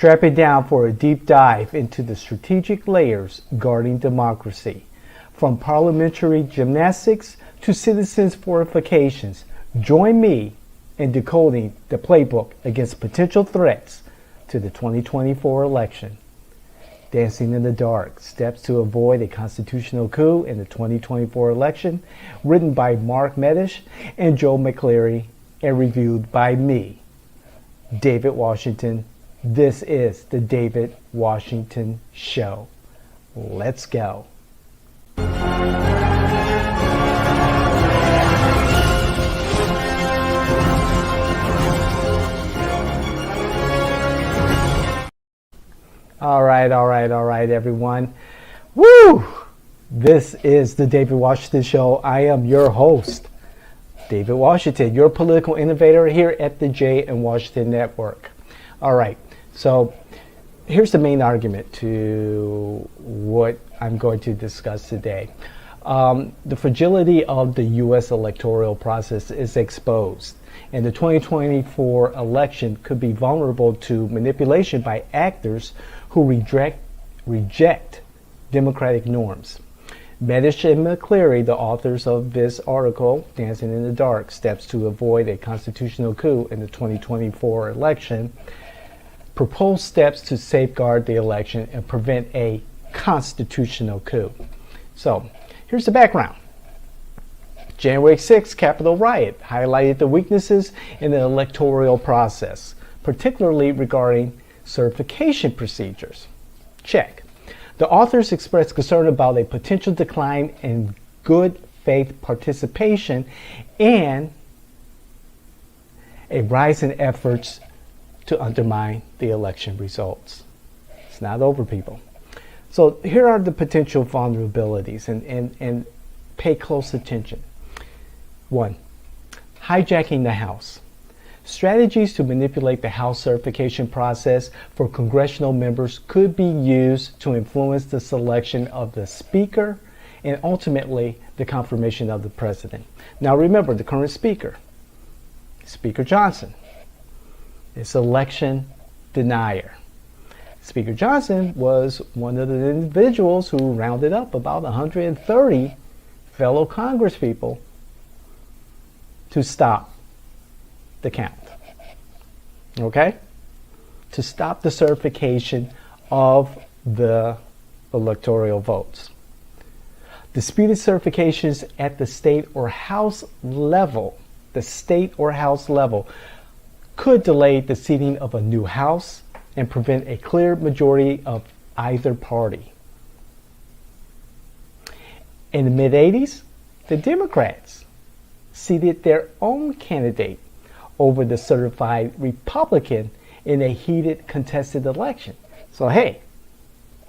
Strap it down for a deep dive into the strategic layers guarding democracy. From parliamentary gymnastics to citizens' fortifications, join me in decoding the playbook against potential threats to the 2024 election. Dancing in the Dark, Steps to Avoid a Constitutional Coup in the 2024 Election, written by Mark Medish and Joe McCleary, and reviewed by me, David Washington. This is the David Washington Show. Let's go. All right, everyone. Woo! This is the David Washington Show. I am your host, David Washington, your political innovator here at the J and Washington Network. All right, so here's the main argument to what I'm going to discuss today. The fragility of the U.S. electoral process is exposed, and the 2024 election could be vulnerable to manipulation by actors who reject democratic norms. Medish and McCleary, the authors of this article, Dancing in the Dark, Steps to Avoid a Constitutional Coup in the 2024 Election, propose steps to safeguard the election and prevent a constitutional coup. So, here's the background. January 6th Capitol riot highlighted the weaknesses in the electoral process, particularly regarding certification procedures. Check. The authors expressed concern about a potential decline in good faith participation and a rise in efforts to undermine the election results. It's not over, people. So here are the potential vulnerabilities, and pay close attention. 1. Hijacking the House. Strategies to manipulate the House certification process for congressional members could be used to influence the selection of the Speaker and ultimately the confirmation of the President. Now remember, the current Speaker, Speaker Johnson, is election denier. Speaker Johnson was one of the individuals who rounded up about 130 fellow congresspeople to stop the count. Okay? To stop the certification of the electoral votes. Disputed certifications at the state or House level, could delay the seating of a new House and prevent a clear majority of either party. In the mid-'80s, the Democrats seated their own candidate over the certified Republican in a heated contested election. So hey,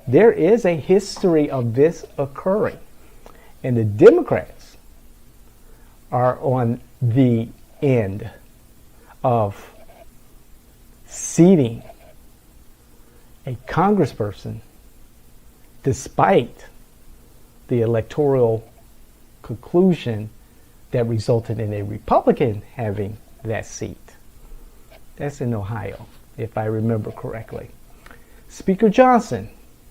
there is a history of this occurring, and the Democrats are on the end of seating a congressperson despite the electoral conclusion that resulted in a Republican having that seat. That's in Ohio, if I remember correctly. Speaker Johnson,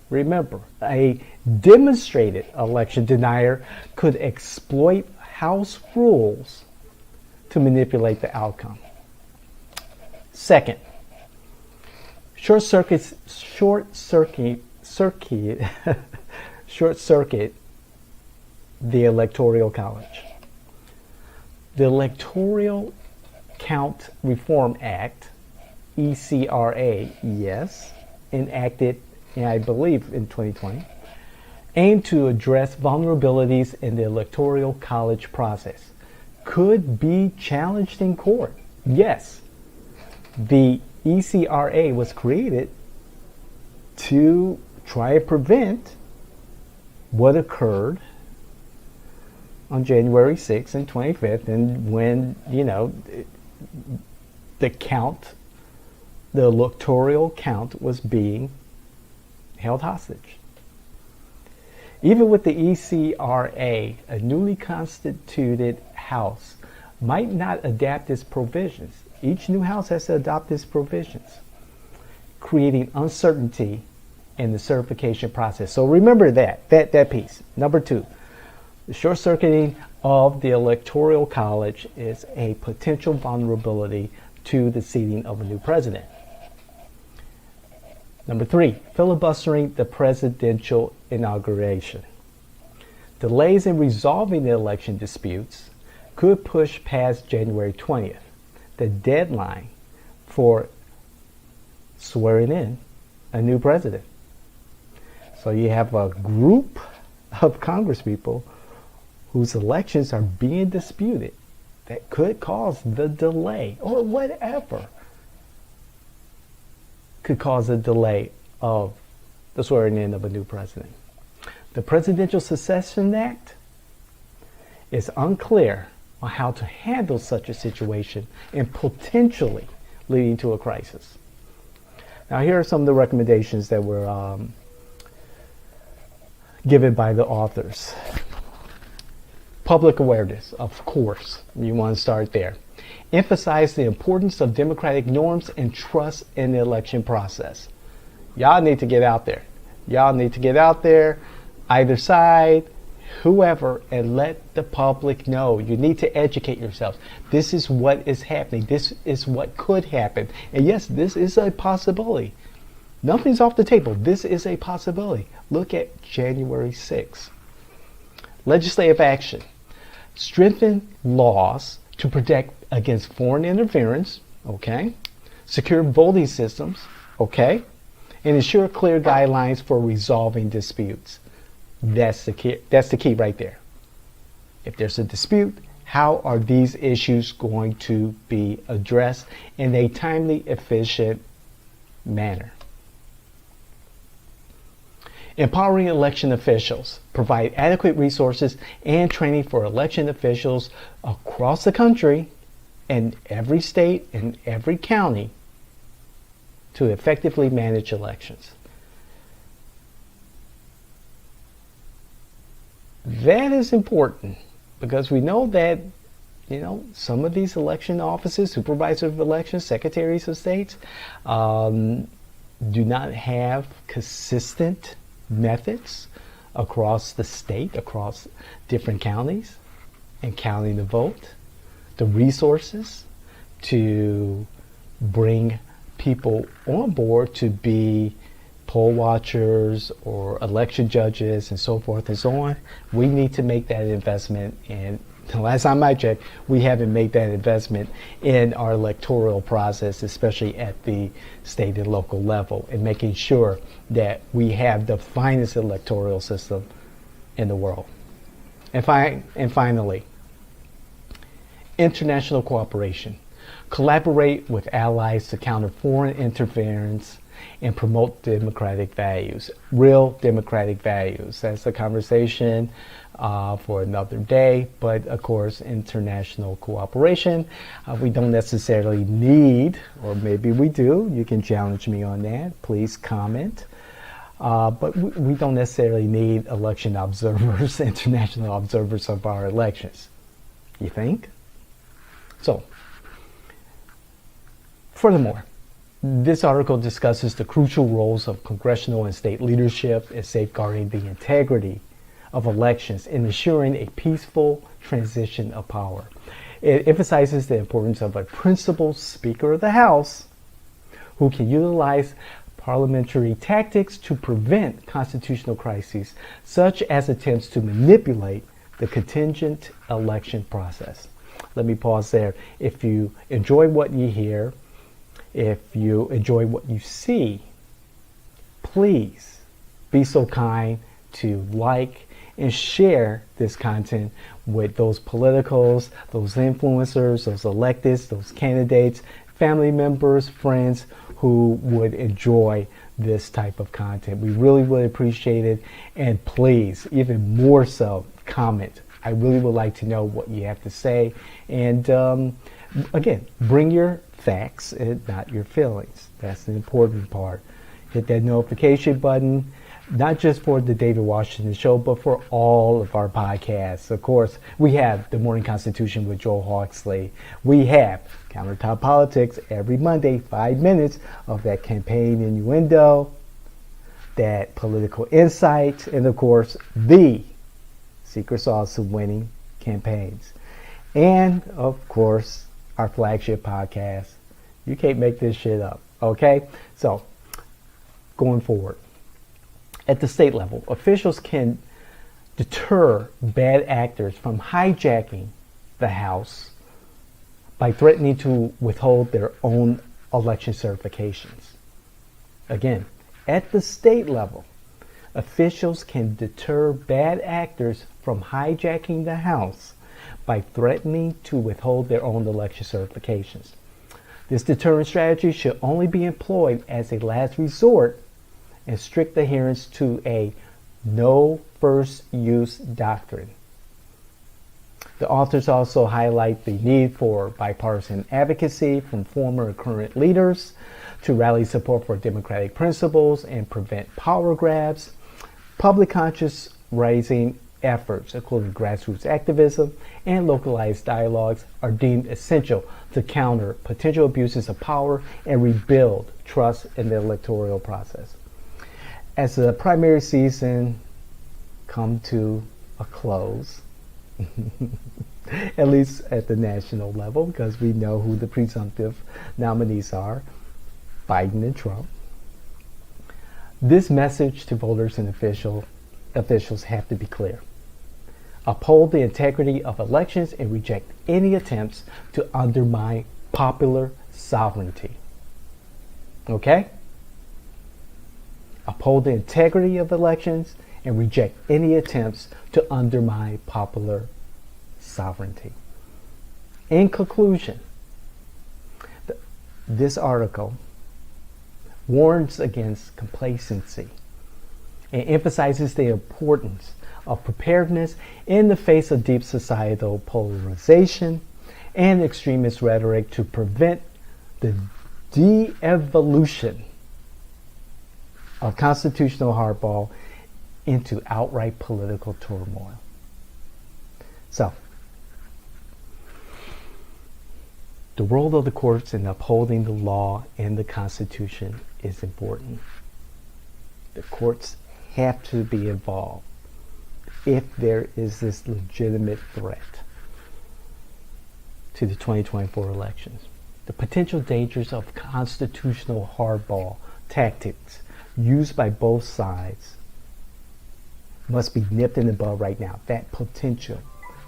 remember, a demonstrated election denier, could exploit House rules to manipulate the outcome. Second, short circuit the Electoral College. The Electoral Count Reform Act, ECRA, yes, enacted, I believe, in 2020, aimed to address vulnerabilities in the Electoral College process, could be challenged in court. Yes, the ECRA was created to try to prevent what occurred on January 6th and 25th, and when, the electoral count was being held hostage. Even with the ECRA, a newly constituted House might not adapt its provisions. Each new House has to adopt its provisions. creating uncertainty in the certification process. So remember that piece. Number 2, the short circuiting of the Electoral College is a potential vulnerability to the seating of a new president. Number 3, filibustering the presidential inauguration. Delays in resolving the election disputes could push past January 20th, the deadline for swearing in a new president. So you have a group of congresspeople whose elections are being disputed that could cause the delay, or whatever could cause a delay of the swearing in of a new president. The Presidential Succession Act is unclear on how to handle such a situation and potentially leading to a crisis. Now, here are some of the recommendations that were given by the authors. Public awareness, of course, you want to start there. Emphasize the importance of democratic norms and trust in the election process. Y'all need to get out there. Y'all need to get out there, either side, whoever, and let the public know. You need to educate yourself. This is what is happening. This is what could happen. And yes, this is a possibility. Nothing's off the table. This is a possibility. Look at January 6th. Legislative action. Strengthen laws to protect against foreign interference, okay? Secure voting systems, okay? And ensure clear guidelines for resolving disputes. That's the key right there. If there's a dispute, how are these issues going to be addressed in a timely, efficient manner? Empowering election officials. Provide adequate resources and training for election officials across the country and every state and every county to effectively manage elections. That is important because we know that, some of these election offices, supervisors of elections, secretaries of states, do not have consistent methods across the state, across different counties, and counting the vote, the resources to bring people on board to be poll watchers or election judges and so forth and so on. We need to make that investment, and the last time I checked, we haven't made that investment in our electoral process, especially at the state and local level, and making sure that we have the finest electoral system in the world. And finally, international cooperation. Collaborate with allies to counter foreign interference and promote democratic values, real democratic values. That's a conversation for another day, but of course, international cooperation. We don't necessarily need, or maybe we do, you can challenge me on that, please comment. But we don't necessarily need election observers, international observers of our elections. You think? So, furthermore, this article discusses the crucial roles of congressional and state leadership in safeguarding the integrity of elections and ensuring a peaceful transition of power. It emphasizes the importance of a principled Speaker of the House who can utilize parliamentary tactics to prevent constitutional crises, such as attempts to manipulate the contingent election process. Let me pause there. If you enjoy what you hear, if you enjoy what you see, please be so kind to like and share this content with those politicals, those influencers, those electeds, those candidates, family members, friends who would enjoy this type of content. We really, really appreciate it. And please, even more so, comment. I really would like to know what you have to say. And again, bring your facts and not your feelings. That's the important part. Hit that notification button. not just for the David Washington Show, but for all of our podcasts. Of course, we have The Morning Constitution with Joel Hawksley. We have Countertop Politics every Monday, 5 minutes of that campaign innuendo, that political insight, and of course, the secret sauce of winning campaigns. And of course, our flagship podcast. You can't make this shit up, okay? So, going forward, at the state level, officials can deter bad actors from hijacking the House by threatening to withhold their own election certifications. Again, at the state level, officials can deter bad actors from hijacking the House by threatening to withhold their own election certifications. This deterrent strategy should only be employed as a last resort and strict adherence to a no first use doctrine. The authors also highlight the need for bipartisan advocacy from former and current leaders to rally support for democratic principles and prevent power grabs. Public conscience raising efforts, including grassroots activism and localized dialogues, are deemed essential to counter potential abuses of power and rebuild trust in the electoral process. As the primary season come to a close, at least at the national level, because we know who the presumptive nominees are, Biden and Trump, this message to voters and officials have to be clear. Uphold the integrity of elections and reject any attempts to undermine popular sovereignty. Okay? Uphold the integrity of elections and reject any attempts to undermine popular sovereignty. In conclusion, this article warns against complacency and emphasizes the importance of preparedness in the face of deep societal polarization and extremist rhetoric to prevent the de-evolution of constitutional hardball into outright political turmoil. So, the role of the courts in upholding the law and the Constitution is important. The courts have to be involved if there is this legitimate threat to the 2024 elections. The potential dangers of constitutional hardball tactics used by both sides must be nipped in the bud right now. That potential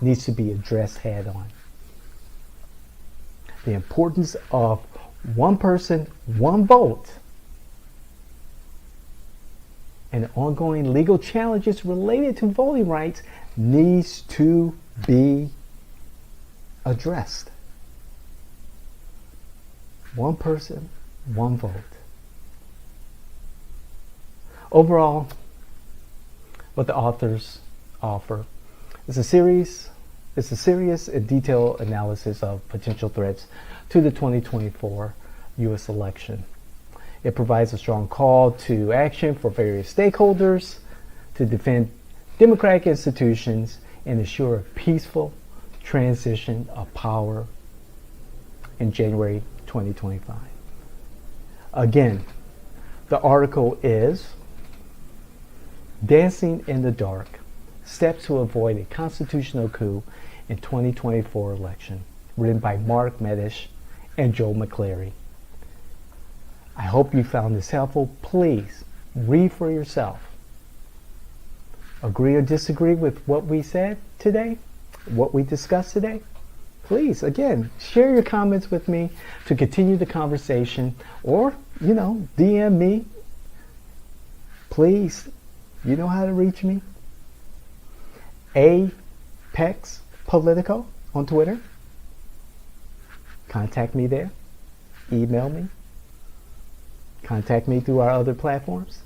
needs to be addressed head on. The importance of one person, one vote, and ongoing legal challenges related to voting rights needs to be addressed. One person, one vote. Overall, what the authors offer is a serious and detailed analysis of potential threats to the 2024 U.S. election. It provides a strong call to action for various stakeholders to defend democratic institutions and ensure a peaceful transition of power in January 2025. Again, the article is Dancing in the Dark: Steps to Avoid a Constitutional Coup in 2024 Election, written by Mark Medish and Joel McCleary. I hope you found this helpful. Please read for yourself. Agree or disagree with what we said today, what we discussed today? Please, again, share your comments with me to continue the conversation, or, DM me. Please, you know how to reach me. Apex Politico on Twitter. Contact me there. Email me. Contact me through our other platforms.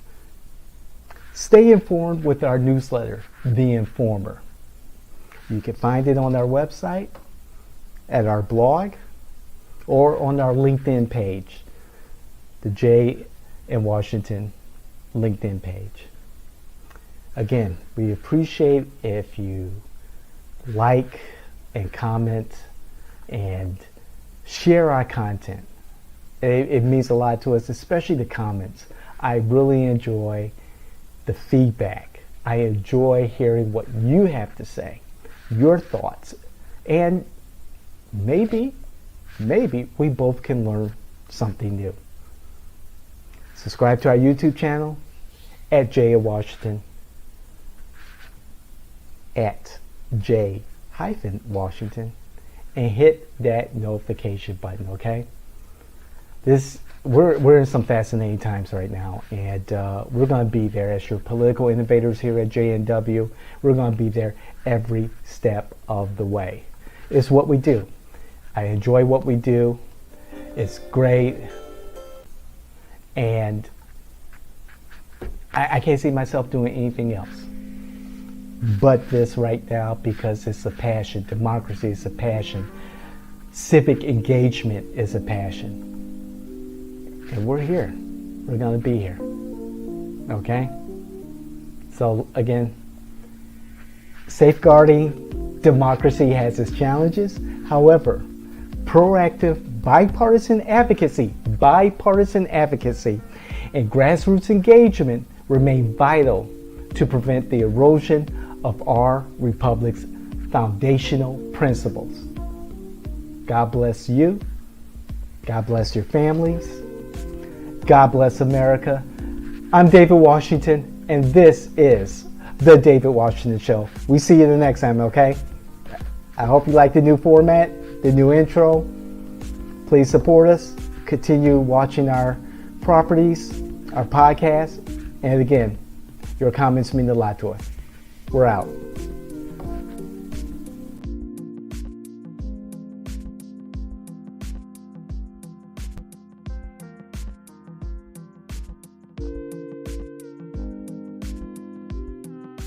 Stay informed with our newsletter, The Informer. You can find it on our website, at our blog, or on our LinkedIn page, the J in Washington LinkedIn page. Again, we appreciate if you like and comment and share our content. It means a lot to us, especially the comments. I really enjoy the feedback. I enjoy hearing what you have to say, your thoughts, and maybe we both can learn something new. Subscribe to our YouTube channel at J-Washington, at J-Washington, and hit that notification button, okay? We're in some fascinating times right now, and we're going to be there as your political innovators here at JNW. We're going to be there every step of the way. It's what we do. I enjoy what we do. It's great, and I can't see myself doing anything else but this right now, because it's a passion. Democracy is a passion. Civic engagement is a passion. And we're here. We're going to be here. Okay? So again, safeguarding democracy has its challenges. However, proactive bipartisan advocacy, and grassroots engagement remain vital to prevent the erosion of our republic's foundational principles. God bless you. God bless your families. God bless America. I'm David Washington, and this is The David Washington Show. We see you the next time, okay? I hope you like the new format, the new intro. Please support us. Continue watching our properties, our podcast. And again, your comments mean a lot to us. We're out.